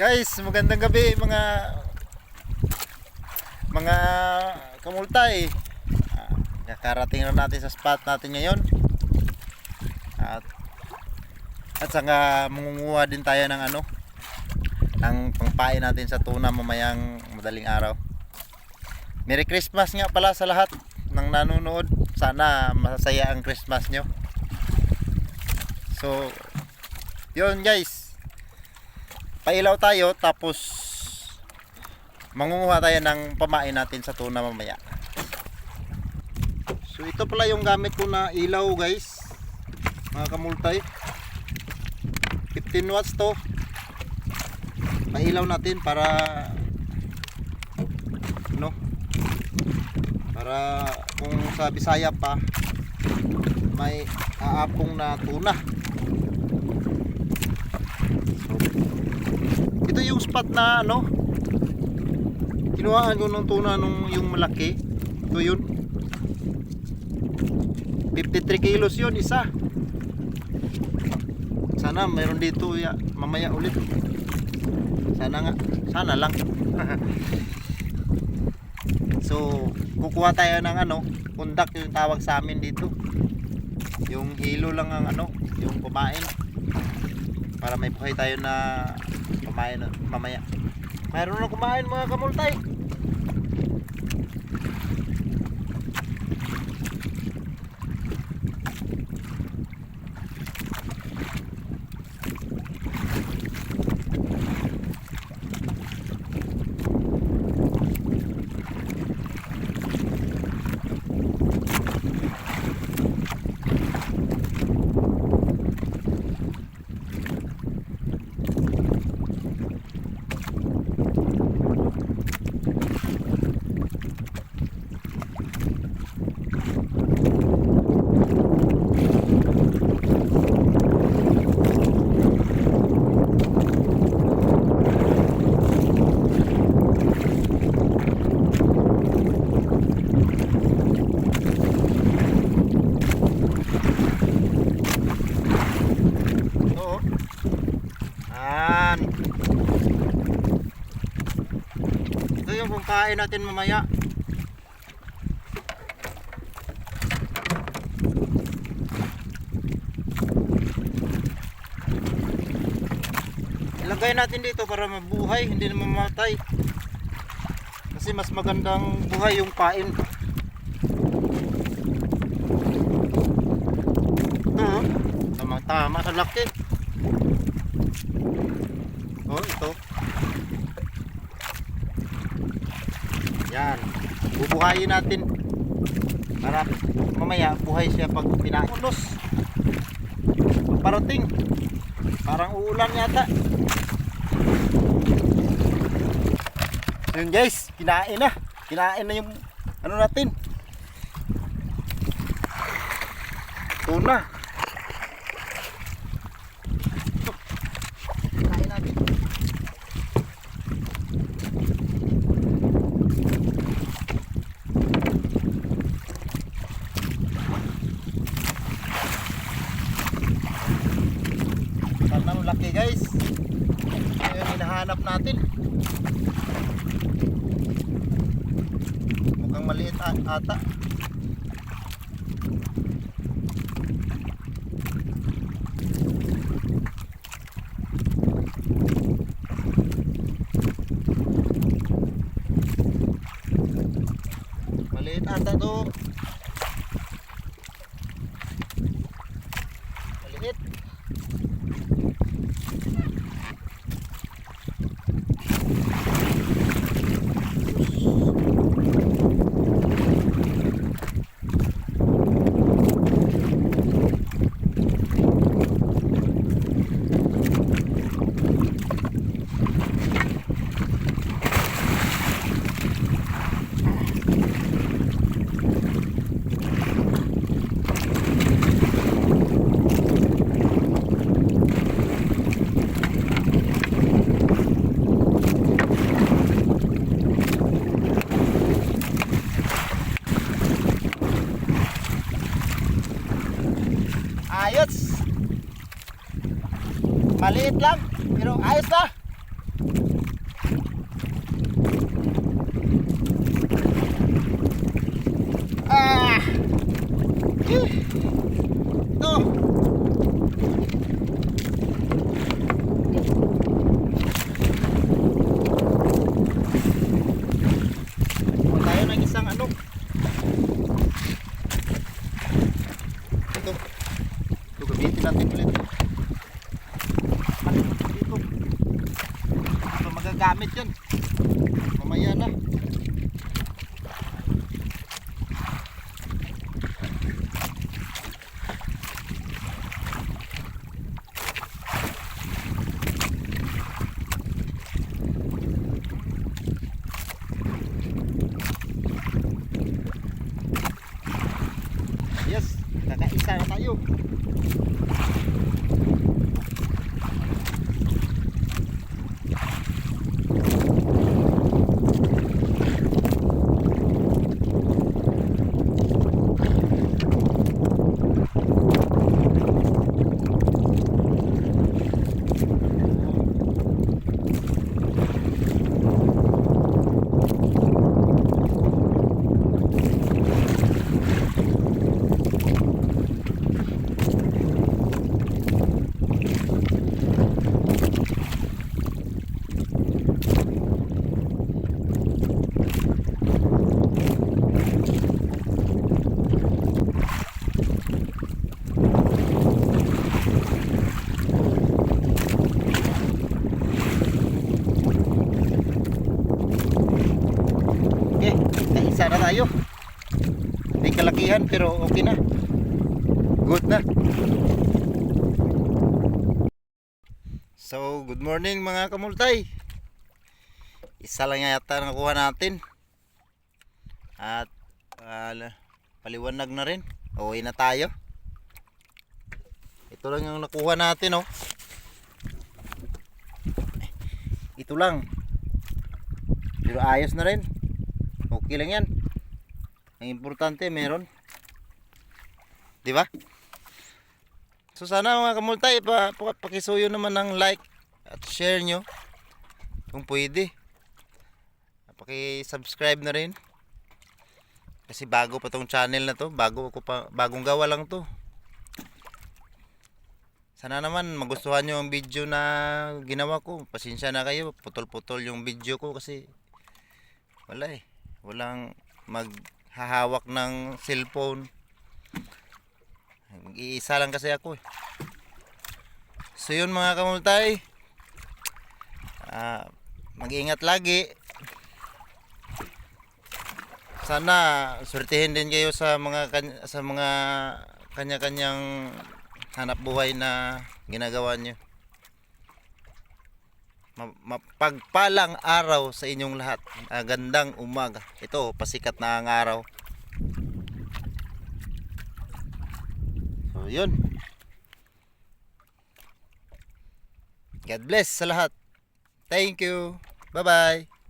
Guys, magandang gabi mga kamultay. Kakarating na natin sa spot natin ngayon. At saka mangunguha din tayo ng ng pangpain natin sa tuna mamayang madaling araw. Merry Christmas nga pala sa lahat ng nanonood. Sana masasaya ang Christmas nyo. So, yun guys. Pailaw tayo tapos mangunguha tayo ng pamain natin sa tuna mamaya. So ito pala yung gamit ko na ilaw guys, mga kamultay. 15 watts to. Pailaw natin para para kung sa Bisaya pa may aapong na tuna. Ito yung spot na kinuhaan ko ng tuna nung yung malaki. Ito yun, 53 kilos yun isa. Sana mayroon dito mamaya ulit. Sana lang. So kukuha tayo ng pundak yung tawag sa amin dito. Yung hilo lang ang yung kumain, para may buhay tayo na kumain mamaya. Mayroon na kumain mga kamultay. Ito yung pangkain natin mamaya. Ilagay natin dito para mabuhay, hindi na mamatay. Kasi mas magandang buhay yung pain. Tama sa laki. Ito. Yan. Bubuhayin natin para mamaya buhay siya pag pinaunos. Parating. Parang uulan yata. Yun guys, kinain na. Kinain na yung natin. Tuna. Sana laki guys. Ayun, hinahanap natin. Mukhang maliit ata. Maliit ata to. Maliit. Ayos. Maliit lang, pero ayos na. gamit yan. Mamaya na. Yes, kakaisa na tayo. Okay, kaisa na tayo. Hindi kalakihan pero okay na. Good na. So, good morning mga kamultay. Isa lang yata nakuha natin. At paliwanag na rin. Uwi na tayo. Ito lang yung nakuha natin, oh. Ito lang. Pero ayos na rin. Okay lang yan. Ang importante meron. Di ba? So sana mga kamultay, pakisuyo naman ng like at share nyo kung pwede. Paki-subscribe na rin. Kasi bago pa tong channel na to, bagong gawa lang to. Sana naman magustuhan nyo ang video na ginawa ko. Pasensya na kayo, putol-putol yung video ko kasi wala eh. Walang maghahawak ng cellphone. Mag-iisa lang kasi ako eh. So yun mga kamultay, mag-iingat lagi. Sana swertihin din kayo sa mga kanya-kanyang hanap buhay na ginagawa nyo. Mapagpalang araw sa inyong lahat. Gandang umaga. Ito, pasikat na ang araw. So, yun. God bless sa lahat. Thank you. Bye-bye.